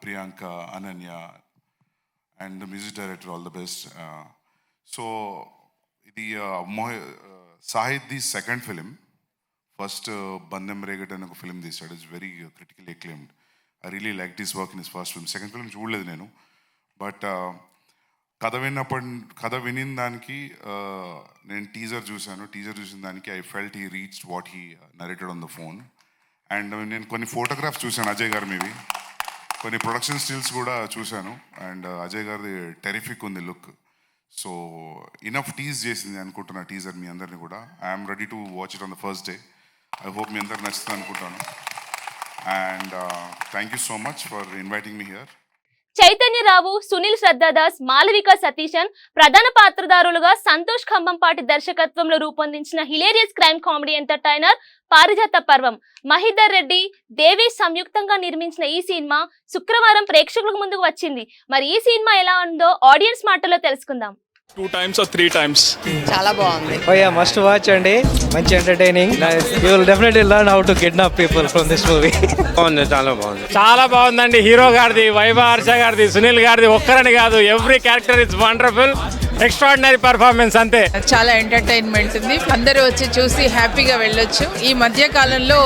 Priyanka, Ananya, and the music director, all the best. So, Sahid's second film, first Bandem Regat and a film this is very critically acclaimed. I really liked his work in his first film. Second film చూడలేదు నేను, but కథ వినిన దానికి నేను teaser చూసిన దానికి I felt he reached what he narrated on the phone. And నేను కొన్ని ఫోటోగ్రాఫ్స్ చూశాను అజయ్ గారు మీవి, కొన్ని ప్రొడక్షన్ స్టిల్స్ కూడా చూశాను. అండ్ అజయ్ గారిది టెరిఫిక్ ఉంది లుక్. సో ఇనఫ్ టీజ్ చేసింది అనుకుంటున్నా టీజర్ మీ అందరిని కూడా. I'm ready to watch it on the first day. I hope మీ అందరికి నచ్చుతుంది అనుకుంటాను. And thank you so much for inviting me here. Chaitanya Rao, Sunil Shraddha Das, Malavika Satheesan ప్రధాన పాత్రధారులుగా సంతోష్ ఖంబంపాటి దర్శకత్వంలో రూపొందించిన హిలేరియస్ క్రైమ్ కామెడీ ఎంటర్టైనర్ పారిజాత పర్వం, మహిదర్ రెడ్డి, దేవేష్ సంయుక్తంగా నిర్మించిన ఈ సినిమా శుక్రవారం ప్రేక్షకులకు ముందుకు వచ్చింది. మరి ఈ సినిమా ఎలా ఉందో ఆడియన్స్ మాటల్లో తెలుసుకుందాం. 2 times or 3 times. చాలా బాగుంది. Oh yeah, must watch అండి. మంచి entertaining. You will definitely learn how to kidnap people from this movie. బాగుంది, చాలా బాగుంది. చాలా బాగుందండి. హీరో గారిది, వైభవ్ హర్ష గారిది, సునీల్ గారిది ఒక్కరని కాదు, every character is wonderful, extraordinary performance అంతే. చాలా ఎంటర్టైన్మెంట్ ఉంది. అందరూ వచ్చి చూసి హ్యాపీగా వెళ్ళొచ్చు. ఈ మధ్య కాలంలో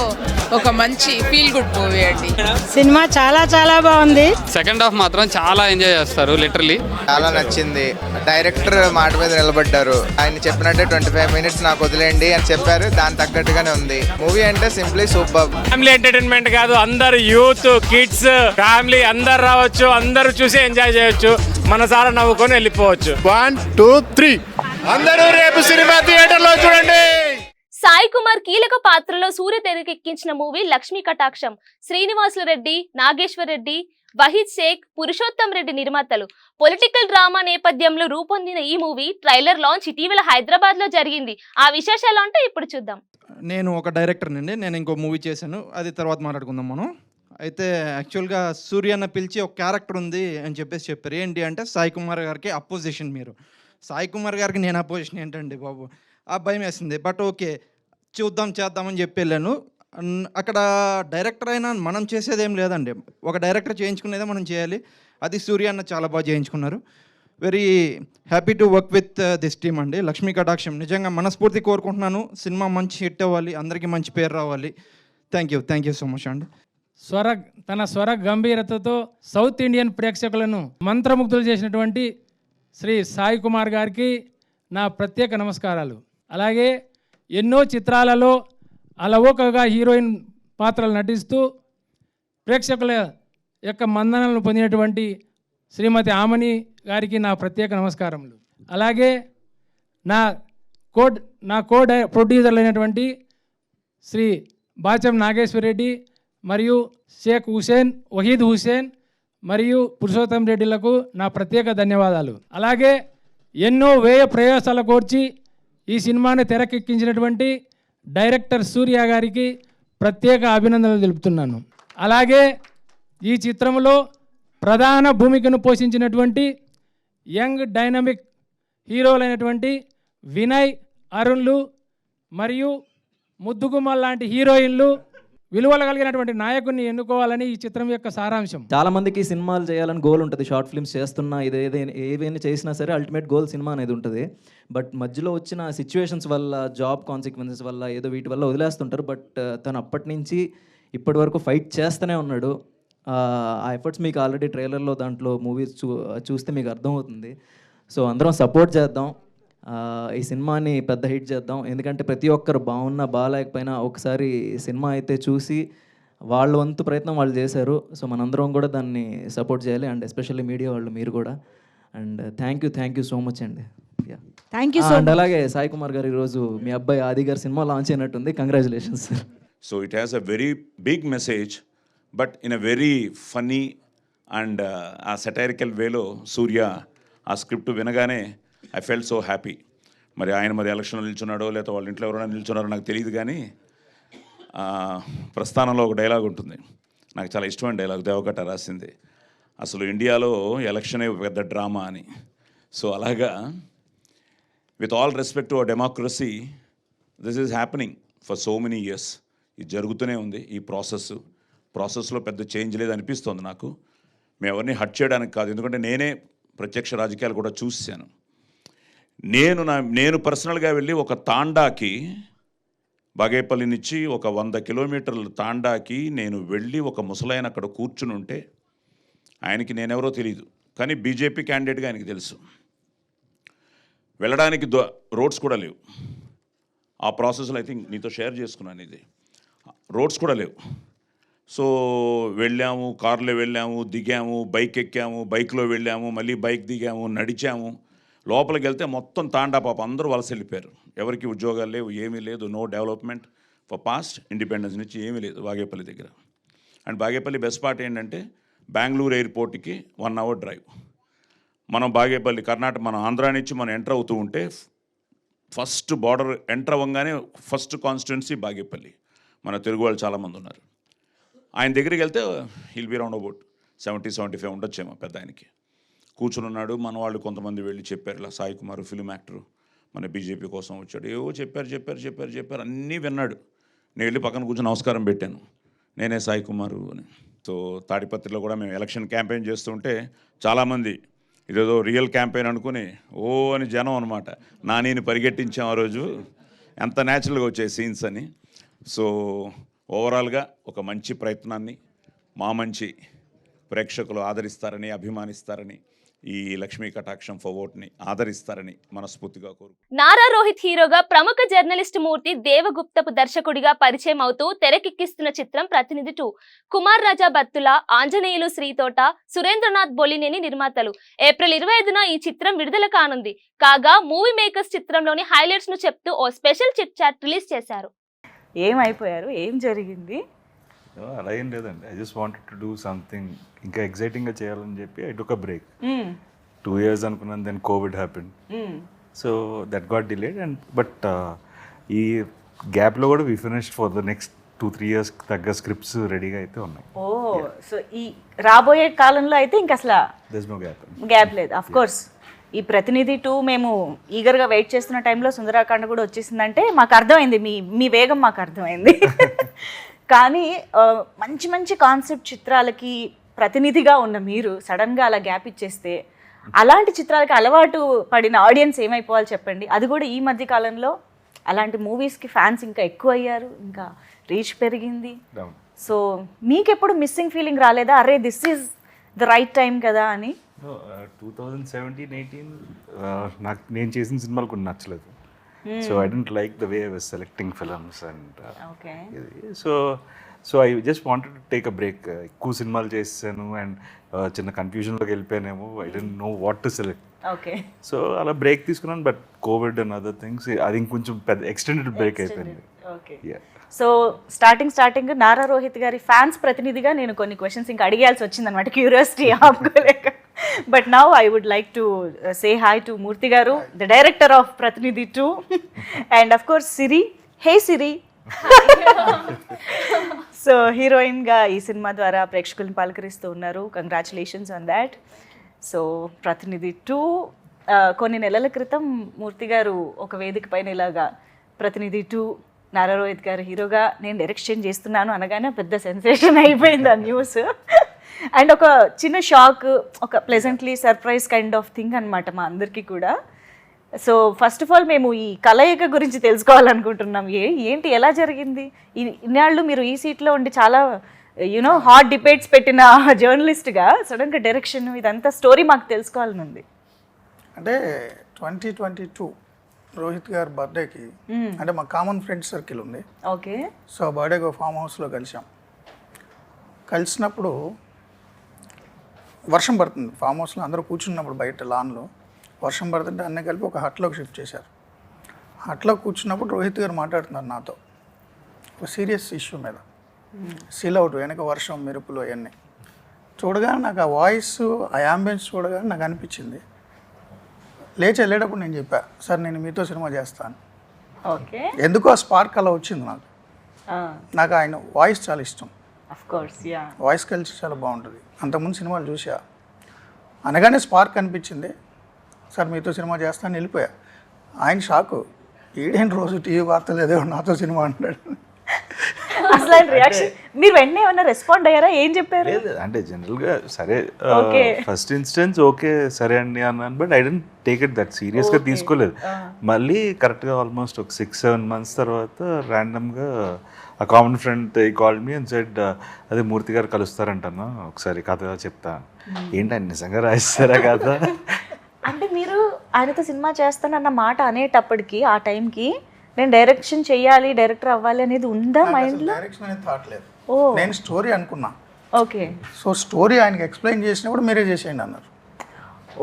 ఒక మంచి ఫీల్ గుడ్ మూవీ అండి. సినిమా చాలా చాలా బాగుంది. సెకండ్ హాఫ్ మాత్రం చాలా ఎంజాయ్ చేస్తారు లిటరలీ. చాలా నచ్చింది. డైరెక్టర్ మాట మీద నిలబడ్డారు. ఆయన చెప్పినట్టే 25 minutes నాకు వదిలేండి అని చెప్పారు. దాని తగ్గట్టుగానే ఉంది. మూవీ అంటే సింప్లీ సూపర్. ఫ్యామిలీ ఎంటర్టైన్మెంట్ కాదు, అందరు యూత్, కిడ్స్, ఫ్యామిలీ అందరు రావచ్చు, అందరూ చూసి ఎంజాయ్ చేయొచ్చు, మనసారా నవ్వుకొని వెళ్ళిపోవచ్చు. 1, 2, 3. అందరూ రేపు సినిమా థియేటర్ లో చూడండి. సాయి కుమార్ కీలక పాత్రలో సూర్య తెరకెక్కించిన మూవీ లక్ష్మీ కటాక్షం. శ్రీనివాసులు రెడ్డి, నాగేశ్వర్ రెడ్డి, వహీద్ షేక్, పురుషోత్తం రెడ్డి నిర్మాతలు. పొలిటికల్ డ్రామా నేపథ్యంలో రూపొందిన ఈ మూవీ ట్రైలర్ లాంచ్ ఇటీవల హైదరాబాద్ లో జరిగింది. ఆ విశేషాలు అంటే ఇప్పుడు చూద్దాం. నేను ఒక డైరెక్టర్ అండి. నేను ఇంకో మూవీ చేశాను, అది తర్వాత మాట్లాడుకుందాం మనం. అయితే యాక్చువల్గా సూర్యన్న పిలిచి ఒక క్యారెక్టర్ ఉంది అని చెప్పారు. ఏంటి అంటే సాయి కుమార్ గారికి అపోజిషన్ మీరు. సాయి కుమార్ గారికి నేను అపోజిషన్ ఏంటండి బాబు, ఆ భయం వేసింది. బట్ ఓకే చేద్దామని చెప్పి వెళ్ళాను. అక్కడ డైరెక్టర్ అయినా మనం చేసేది ఏం లేదండి, ఒక డైరెక్టర్ చేయించుకునేదే మనం చేయాలి. అది సూర్య అన్న చాలా బాగా చేయించుకున్నారు. Very happy to work with this team అండి. లక్ష్మీ కటాక్షం నిజంగా మనస్ఫూర్తి కోరుకుంటున్నాను. సినిమా మంచి హిట్ అవ్వాలి, అందరికీ మంచి పేరు రావాలి. థ్యాంక్ యూ సో మచ్ అండి. తన స్వర గంభీరతతో సౌత్ ఇండియన్ ప్రేక్షకులను మంత్రముగ్ధులు చేసినటువంటి శ్రీ సాయి కుమార్ గారికి నా ప్రత్యేక నమస్కారాలు. అలాగే ఎన్నో చిత్రాలలో అలవోకగా హీరోయిన్ పాత్రలు నటిస్తూ ప్రేక్షకుల యొక్క మన్ననలను పొందినటువంటి శ్రీమతి ఆమని గారికి నా ప్రత్యేక నమస్కారములు. అలాగే నా ప్రొడ్యూసర్లు అయినటువంటి శ్రీ బాచం నాగేశ్వర్ రెడ్డి మరియు షేక్ హుసేన్, వహీద్ హుసేన్ మరియు పురుషోత్తం రెడ్డిలకు నా ప్రత్యేక ధన్యవాదాలు. అలాగే ఎన్నో వ్యయ ప్రయాసాల కోర్చి ఈ సినిమాని తెరకెక్కించినటువంటి డైరెక్టర్ సూర్య గారికి ప్రత్యేక అభినందనలు తెలుపుతున్నాను. అలాగే ఈ చిత్రంలో ప్రధాన భూమికను పోషించినటువంటి యంగ్ డైనమిక్ హీరోలైనటువంటి వినయ్, అరుణ్లు మరియు ముద్దుగుమ్మల్ లాంటి హీరోయిన్లు, విలువలు కలిగినటువంటి నాయకుడిని ఎన్నుకోవాలని ఈ చిత్రం యొక్క సారాంశం. చాలా మందికి సినిమాలు చేయాలని గోల్ ఉంటుంది. షార్ట్ ఫిల్మ్స్ చేస్తున్నా ఏదైనా చేసినా సరే అల్టిమేట్ గోల్ సినిమా అనేది ఉంటుంది. బట్ మధ్యలో వచ్చిన సిచ్యువేషన్స్ వల్ల, జాబ్ కాన్సిక్వెన్సెస్ వల్ల, ఏదో వీటి వల్ల వదిలేస్తుంటారు. బట్ తను అప్పటి నుంచి ఇప్పటి వరకు ఫైట్ చేస్తూనే ఉన్నాడు. ఆ ఎఫర్ట్స్ మీకు ఆల్రెడీ ట్రైలర్లో దాంట్లో మూవీస్ చూస్తే మీకు అర్థమవుతుంది. సో అందరం సపోర్ట్ చేద్దాం, ఈ సినిమాని పెద్ద హిట్ చేద్దాం. ఎందుకంటే ప్రతి ఒక్కరు బాగున్నా బాగాలేకపోయినా ఒకసారి సినిమా అయితే చూసి వాళ్ళ వంతు ప్రయత్నం వాళ్ళు చేశారు. సో మనందరం కూడా దాన్ని సపోర్ట్ చేయాలి. అండ్ ఎస్పెషల్లీ మీడియా వాళ్ళు, మీరు కూడా. And thank you so much అండి. అండ్ అలాగే సాయి కుమార్ గారు ఈరోజు మీ అబ్బాయి ఆది గారి సినిమా లాంచ్ అయినట్టుంది. Congratulations sir. So it has a very big message, but in a very funny and uh satirical వేలో సూర్య ఆ స్క్రిప్ట్ వినగానే ఐ ఫెల్ట్ సో హ్యాపీ. మరి ఆయన మరి ఎలక్షన్లో నిల్చున్నాడో లేకపోతే వాళ్ళ ఇంట్లో ఎవరైనా నిల్చున్నారో నాకు తెలియదు, కానీ ప్రస్థానంలో ఒక డైలాగ్ ఉంటుంది, నాకు చాలా ఇష్టమైన డైలాగ్, దేవకట్ట రాసింది. అసలు ఇండియాలో ఎలక్షనే పెద్ద డ్రామా అని. సో అలాగా with all respect to our democracy, this is happening for so many years. ఇది జరుగుతూనే ఉంది. ఈ ప్రాసెస్లో పెద్ద చేంజ్ లేదు అనిపిస్తుంది నాకు. మేము ఎవరిని హర్ట్ చేయడానికి కాదు, ఎందుకంటే నేనే ప్రత్యక్ష రాజకీయాలు కూడా చూశాను. నేను పర్సనల్గా వెళ్ళి ఒక తాండాకి, బాగేపల్లి నుంచి ఒక 100 కిలోమీటర్ల తాండాకి నేను వెళ్ళి ఒక ముసలాయన అక్కడ కూర్చుని ఉంటే, ఆయనకి నేనెవరో తెలియదు, కానీ బీజేపీ క్యాండిడేట్గా ఆయనకి తెలుసు. వెళ్ళడానికి రోడ్స్ కూడా లేవు. ఆ ప్రాసెస్లో ఐ థింక్ నీతో షేర్ చేసుకున్నాను, ఇది రోడ్స్ కూడా లేవు. సో వెళ్ళాము, కారులో వెళ్ళాము, దిగాము, బైక్ ఎక్కాము, బైక్లో వెళ్ళాము, మళ్ళీ బైక్ దిగాము, నడిచాము. లోపలికి వెళ్తే మొత్తం తాండా పాప అందరూ వలస వెళ్ళిపోయారు. ఎవరికి ఉద్యోగాలు లేవు, ఏమీ లేదు, no development for past independence నుంచి ఏమీ లేదు బాగేపల్లి దగ్గర. అండ్ బాగేపల్లి బెస్ట్ పార్ట్ ఏంటంటే బెంగళూరు ఎయిర్పోర్ట్కి 1 అవర్ డ్రైవ్. మనం బాగేపల్లి కర్ణాటక, మన ఆంధ్రా నుంచి మనం ఎంటర్ అవుతూ ఉంటే ఫస్ట్ బార్డర్ ఎంటర్ అవ్వగానే ఫస్ట్ కాన్స్టిట్యున్సీ బాగేపల్లి. మన తెలుగు వాళ్ళు చాలామంది ఉన్నారు. ఆయన దగ్గరికి వెళ్తే హిల్ బి రౌండ్ అబౌట్ 70-75 ఉండొచ్చేమో పెద్ద ఆయనకి. కూర్చుని ఉన్నాడు. మన వాళ్ళు కొంతమంది వెళ్ళి చెప్పారు, ఇలా సాయి కుమార్ ఫిల్మ్ యాక్టర్ మన బీజేపీ కోసం వచ్చాడు, ఏవో చెప్పారు అన్నీ విన్నాడు. నేను వెళ్ళి పక్కన కూర్చొని నమస్కారం పెట్టాను, నేనే సాయి కుమారు అని. సో తాడిపత్రిలో కూడా మేము ఎలక్షన్ క్యాంపెయిన్ చేస్తుంటే చాలామంది ఇదేదో రియల్ క్యాంపెయిన్ అనుకుని ఓ అని జనం అనమాట. నానిని పరిగెట్టించాం ఆ రోజు, ఎంత న్యాచురల్గా వచ్చాయి సీన్స్ అని. సో ఓవరాల్గా ఒక మంచి ప్రయత్నాన్ని మా మంచి ప్రేక్షకులు ఆదరిస్తారని, అభిమానిస్తారని, ఈ లక్ష్మీ కటాక్షం ఫర్ ఓట్ని ఆదరిస్తారని మనస్ఫూర్తిగా కోరుకుంటున్నాను. నారా రోహిత్ హీరోగా ప్రముఖ జర్నలిస్ట్ మూర్తి దేవగుప్తపు దర్శకుడిగా పరిచయం అవుతూ తెరకెక్కిస్తున్న చిత్రం ప్రతినిధి 2. కుమార్ రాజా బత్తుల, ఆంజనేయులు శ్రీతోట, సురేంద్రనాథ్ బొలినేని నిర్మాతలు. ఏప్రిల్ 25న ఈ చిత్రం విడుదల కానుంది. కాగా మూవీ మేకర్స్ చిత్రంలోని హైలైట్స్ ను చెప్తూ ఓ స్పెషల్ చిట్ చాట్ రిలీజ్ చేశారు. ఏమైపోయారు, ఏం జరిగింది? అలా ఏం లేదండి, I just wanted to do something ఇంకా ఎగ్జైటింగ్గా చేయాలని చెప్పి I took a break. 2 years అనుకున్నాను, then Covid happened, so that got delayed. And but ఈ గ్యాప్లో కూడా we finished for the next 2-3 years తగ్గ స్క్రిప్ట్స్ రెడీగా అయితే ఉన్నాయి. ఓ, సో ఈ రాబోయే కాలంలో అయితే ఇంకా అసలు దెర్ ఇస్ నో గ్యాప్ లేదు. అఫ్ కోర్స్ ఈ ప్రతినిధి 2 మేము ఈగర్గా వెయిట్ చేస్తున్న టైంలో సుందరాకాండ కూడా వచ్చేసిందంటే మాకు అర్థమైంది, మీ వేగం మాకు అర్థమైంది. కానీ మంచి మంచి కాన్సెప్ట్ చిత్రాలకి ప్రతినిధిగా ఉన్న మీరు సడన్గా అలా గ్యాప్ ఇచ్చేస్తే అలాంటి చిత్రాలకి అలవాటు పడిన ఆడియన్స్ ఏమైపోవాలి చెప్పండి. అది కూడా ఈ మధ్య కాలంలో అలాంటి మూవీస్కి ఫ్యాన్స్ ఇంకా ఎక్కువ అయ్యారు, ఇంకా రీచ్ పెరిగింది. సో మీకెప్పుడు మిస్సింగ్ ఫీలింగ్ రాలేదా, అరే this is the right time కదా అని? 2017-18 నాకు నేను చేసిన సినిమాలు కొన్ని నచ్చలేదు. So I don't like the way I was selecting films and so I just wanted to take a break. ఎక్కువ సినిమాలు చేసాను అండ్ చిన్న కన్ఫ్యూజన్లోకి వెళ్ళిపోయానేమో, I don't know what to select. So అలా బ్రేక్ తీసుకున్నాను. But covid and other things అది ఇంకొంచెం పెద్ద ఎక్స్టెండెడ్ బ్రేక్ అయిపోయింది. సో స్టార్టింగ్ నారా రోహిత్ గారి ఫ్యాన్స్ ప్రతినిధిగా నేను కొన్ని క్వశ్చన్స్ ఇంకా అడిగాల్సి వచ్చిందనమాట, క్యూరియాసిటీ ఆపుకోలేక. But now I would like to say hi to Murthy garu, the director of Pratinidhi 2, and of course Siri. Hey Siri. So హీరోయిన్గా ఈ సినిమా ద్వారా ప్రేక్షకులను పలకరిస్తూ ఉన్నారు. Congratulations on that. సో ప్రతినిధి 2 కొన్ని నెలల క్రితం మూర్తి గారు ఒక వేదిక పైన ఇలాగా ప్రతినిధి 2 నారా రోహిత్ గారు హీరోగా నేను డైరెక్షన్ చేస్తున్నాను అనగానే పెద్ద సెన్సేషన్ అయిపోయింది ఆ న్యూస్. అండ్ ఒక చిన్న షాక్, ఒక pleasantly surprise kind of thing అనమాట మా అందరికీ కూడా. సో ఫస్ట్ ఆఫ్ ఆల్ మేము ఈ కలయిక గురించి తెలుసుకోవాలనుకుంటున్నాం. ఏంటి, ఎలా జరిగింది? ఇన్నాళ్ళు మీరు ఈ సీట్లో ఉండి చాలా యూనో హాట్ డిబేట్స్ పెట్టిన జర్నలిస్ట్గా సడన్గా డైరెక్షన్, ఇదంతా స్టోరీ మాకు తెలుసుకోవాలని ఉంది. అంటే 2022 రోహిత్ గారి బర్త్డేకి, అంటే మా కామన్ ఫ్రెండ్స్ సర్కిల్ ఉంది. ఓకే. సో ఆ బర్త్డేకి ఫామ్ హౌస్లో కలిసినప్పుడు వర్షం పడుతుంది. ఫామ్ హౌస్లో అందరూ కూర్చున్నప్పుడు బయట లాన్లో వర్షం పడుతుంటే అన్నీ కలిపి ఒక హట్లోకి షిఫ్ట్ చేశారు. హట్లో కూర్చున్నప్పుడు రోహిత్ గారు మాట్లాడుతున్నారు నాతో ఒక సీరియస్ ఇష్యూ మీద. సీల్ అవుట్ వెనక వర్షం, మెరుపులు అవన్నీ చూడగానే నాకు ఆ వాయిస్, ఆ యాంబియన్స్ చూడగానే నాకు అనిపించింది. లేచి వెళ్ళేటప్పుడు నేను చెప్పా, సార్ నేను మీతో సినిమా చేస్తాను. ఓకే. ఎందుకో ఆ స్పార్క్ అలా వచ్చింది నాకు ఆయన వాయిస్ చాలా ఇష్టం. వాయిస్ కల్చర్ చాలా బాగుంటుంది. అంతకుముందు సినిమాలు చూసా, అనగానే స్పార్క్ అనిపించింది. సార్ మీతో సినిమా చేస్తాను వెళ్ళిపోయా. ఆయన షాకు, ఈడేంటి రోజు టీవీ వార్తలు ఏదో నాతో సినిమా అంటాడు. అసలు ఆయన రియాక్షన్ మీరు వెంటనే ఏమన్నా రెస్పాండ్ అయ్యారా? ఏం చెప్పారు? లేదు అంటే జనరల్గా సరే Okay. ఫస్ట్ ఇన్స్టెన్స్ ఓకే సరే అండి అన్నాను, but I didn't take it that సీరియస్గా తీసుకోలేదు. మళ్ళీ కరెక్ట్గా ఆల్మోస్ట్ ఒక 6-7 months తర్వాత ర్యాండమ్గా ఆ common friend called me and said అదే మూర్తి గారు కలుస్తారంటన్నా ఒకసారి కథ చెప్తా. ఏంటి ఆయన నిజంగా రాయిస్తారా కదా? అంటే మీరు ఆయనతో సినిమా చేస్తానన్న మాట అనేటప్పటికి ఆ టైంకి నేను డైరెక్షన్ చెయ్యాలి, డైరెక్టర్ అవ్వాలి అనేది ఉందా మైండ్లో? డైరెక్షన్ అనేది థాట్ లేదు. ఓ నేను స్టోరీ అనుకున్నా. ఓకే. సో స్టోరీ ఆయనకి ఎక్స్ప్లెయిన్ చేసినప్పుడు మీరే చేసేయండి అన్నారు.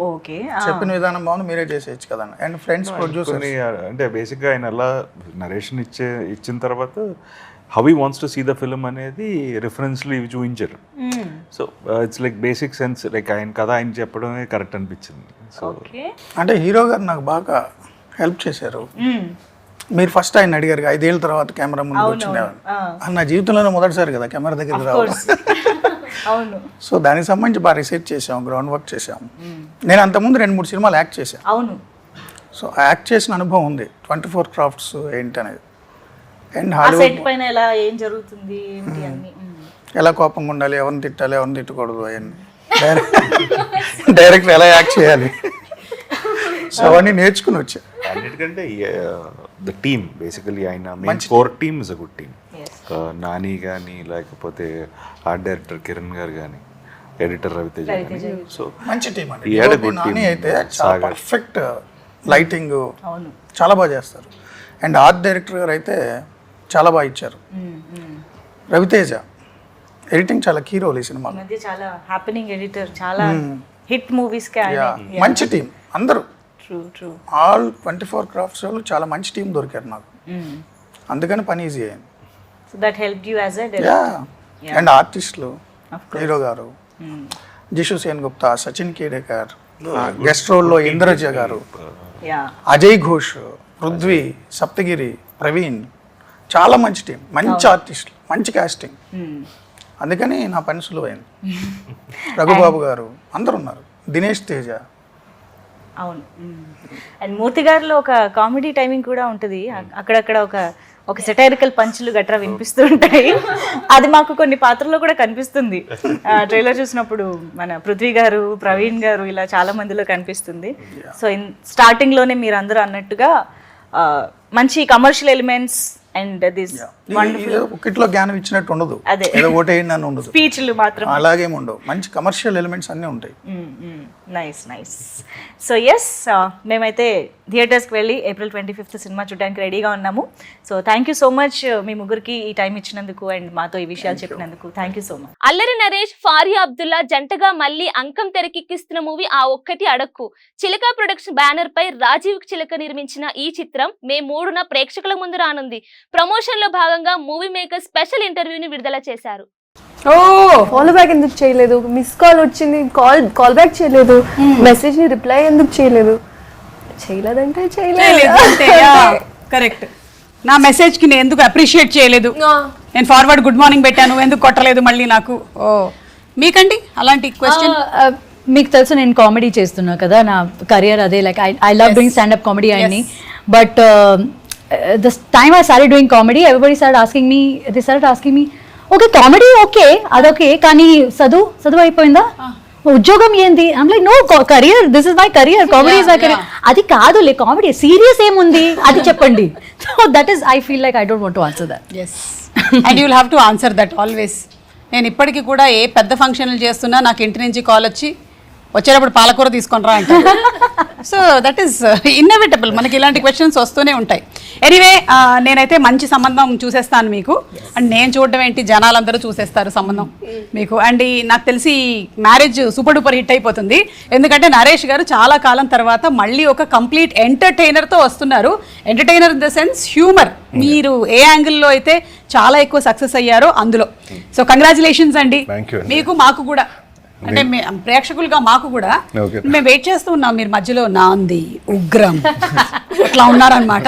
ఓకే. చెప్పిన విధానం బాగుంది, మీరే చేసేయచ్చు కదా అండ్ ఫ్రెండ్స్ ప్రొడ్యూసర్. అంటే బేసిక్గా ఆయన ఎలా నరేషన్ ఇచ్చిన తర్వాత how he wants to see the film అనేది రిఫరెన్స్లు ఇవి చూపించారు. So it's like basic sense like ఆయన కథ ఆయన చెప్పడమే కరెక్ట్ అనిపించింది. సో అంటే హీరో గారు నాకు బాగా హెల్ప్ చేశారు. మీరు ఫస్ట్ ఆయన అడిగారు 5 ఏళ్ళ తర్వాత కెమెరా ముందు వచ్చిండేవారు. నా జీవితంలోనే మొదటిసారి కదా కెమెరా దగ్గరికి రావడం. అవును. సో దానికి సంబంధించి బాగా రీసెర్చ్ చేసాం, గ్రౌండ్ వర్క్ చేసాం. నేను అంతకుముందు 2-3 సినిమాలు యాక్ట్ చేశాను. అవును. సో యాక్ట్ చేసిన అనుభవం ఉంది, 24 క్రాఫ్ట్స్ ఏంటి అనేది. అండ్ ఆ సెట్ పైన ఎలా ఏం జరుగుతుంది ఏంటి అన్ని, ఎలా కోపంగా ఉండాలి, ఎవరిని తిట్టాలి, ఎవరిని తిట్టకూడదు, అవన్నీ డైరెక్టర్ ఎలా యాక్ట్ చేయాలి, సో అవన్నీ నేర్చుకుని వచ్చా. అన్నిటికంటే ద టీమ్ బేసికలీ ఆయన main core team is a good team. Nani కానీ లేకపోతే ఆర్ట్ డైరెక్టర్ కిరణ్ గారు కానీ ఎడిటర్ రవితేజ కానీ. సో మంచి టీం అండి. నాని అయితే చాలా పర్ఫెక్ట్ లైటింగ్ చాలా బాగా చేస్తారు. అండ్ ఆర్ట్ డైరెక్టర్ గారు అయితే చాలా బాగా ఇచ్చారు. రవితేజ ఎడిటింగ్ చాలా కీ రోల్ ఈ సినిమా. చాలా హ్యాపెనింగ్ ఎడిటర్, చాలా హిట్ మూవీస్ కి మంచి టీం అందరూ. ఆల్ 24 క్రాఫ్ట్స్ వాళ్ళు చాలా మంచి టీం దొరికారు నాకు, అందుకని పని ఈజీ అయింది. So that helped you as a director. And ఆర్టిస్టులు హీరో గారు, జిషు సేన్ గుప్తా, సచిన్ కేడేకర్, గెస్ట్ రోల్లో ఇంద్రజ గారు, అజయ్ ఘోష్, పృథ్వీ, సప్తగిరి, ప్రవీణ్, చాలా మంచి టీం, మంచి ఆర్టిస్టులు, మంచి కాస్టింగ్. అందుకని నా పని సులువైంది. రఘుబాబు గారు అందరు ఉన్నారు, దినేష్ తేజ. అవును. అండ్ మూర్తి గారిలో ఒక కామెడీ టైమింగ్ కూడా ఉంటుంది. అక్కడక్కడ ఒక సెటైరికల్ పంచులు గట్రా వినిపిస్తూ ఉంటాయి. అది మాకు కొన్ని పాత్రల్లో కూడా కనిపిస్తుంది. ట్రైలర్ చూసినప్పుడు మన పృథ్వీ గారు, ప్రవీణ్ గారు ఇలా చాలా మందిలో కనిపిస్తుంది. సో స్టార్టింగ్లోనే మీరు అందరూ అన్నట్టుగా మంచి కమర్షియల్ ఎలిమెంట్స్ అండ్ దిస్ ఒకటిలో జ్ఞానం ఇచ్చినట్టు ఉండదు, ఏదో ఓటేయండి అని ఉండదు, స్పీచ్లు మాత్రం అలాగేమి ఉండవు, మంచి కమర్షియల్ ఎలిమెంట్స్ అన్నీ ఉంటాయి. Nice nice. సో ఎస్, మేమైతే థియేటర్స్కి వెళ్ళి April 25th సినిమా చూడడానికి రెడీగా ఉన్నాము. So thank you so much మీ ముగ్గురికి ఈ టైం ఇచ్చినందుకు అండ్ మాతో ఈ విషయాలు చెప్పినందుకు thank you so much. Allari Naresh, Faria Abdullah జంటగా మళ్ళీ అంకం తెరకెక్కిస్తున్న మూవీ ఆ ఒక్కటి అడక్కు. చిలక ప్రొడక్షన్ బ్యానర్ పై రాజీవ్ చిలక నిర్మించిన ఈ చిత్రం మే 3న ప్రేక్షకుల ముందు రానుంది. ప్రమోషన్ లో భాగంగా మూవీ మేకర్ స్పెషల్ ఇంటర్వ్యూని విడుదల చేశారు. ఫాలో బ్యాక్ ఎందుకు చేయలేదు? మిస్ కాల్ వచ్చింది, కాల్ బ్యాక్ చేయలేదు, మెసేజ్ ని రిప్లై ఎందుకు చేయలేదు? చేయలేదంటే చేయలేదు. కరెక్ట్. నా మెసేజ్ కి నేను ఎందుకు అప్రిషియేట్ చేయలేదు? నేను ఫార్వర్డ్ గుడ్ మార్నింగ్ పెట్టాను, ఎందుకు కొట్టలేదు మళ్ళీ నాకు? మీకండి అలాంటి క్వశ్చన్? మీకు తెలుసు నేను కామెడీ చేస్తున్నా కదా, నా కెరియర్ అదే. Like I love doing stand-up comedy అని. But the time I started doing comedy, everybody started asking me, okay, comedy okay, అదొకే, కానీ చదువు అయిపోయిందా, ఉద్యోగం ఏంది? I'm like, no, career, this is my career, comedy is my career. అది కాదులే, comedy serious ఏముంది అది చెప్పండి. So that is, I feel like I don't want to answer that. Yes. And you will have to answer that always. నేను ఇప్పటికీ కూడా ఏ పెద్ద ఫంక్షన్లు చేస్తున్నా నాకు ఇంటి నుంచి కాల్ వచ్చేటప్పుడు పాలకూర తీసుకొని రా అంటే. సో దట్ ఈస్ ఇన్నెవిటబుల్, మనకి ఇలాంటి క్వశ్చన్స్ వస్తూనే ఉంటాయి. ఎనీవే, నేనైతే మంచి సంబంధం చూసేస్తాను మీకు. అండ్ నేను చూడడం ఏంటి, జనాలందరూ చూసేస్తారు సంబంధం మీకు. అండ్ నాకు తెలిసి మ్యారేజ్ సూపర్ డూపర్ హిట్ అయిపోతుంది. ఎందుకంటే నరేష్ గారు చాలా కాలం తర్వాత మళ్ళీ ఒక కంప్లీట్ ఎంటర్టైనర్తో వస్తున్నారు. Entertainer in the sense humour. మీరు ఏ యాంగిల్లో అయితే చాలా ఎక్కువ సక్సెస్ అయ్యారో అందులో. సో కంగ్రాచులేషన్స్ అండి మీకు, మాకు కూడా, అంటే ప్రేక్షకులుగా మాకు కూడా. మేము వెయిట్ చేస్తూ ఉన్నాం, మీరు మధ్యలో నాంది, ఉగ్రం అట్లా ఉన్నారనమాట.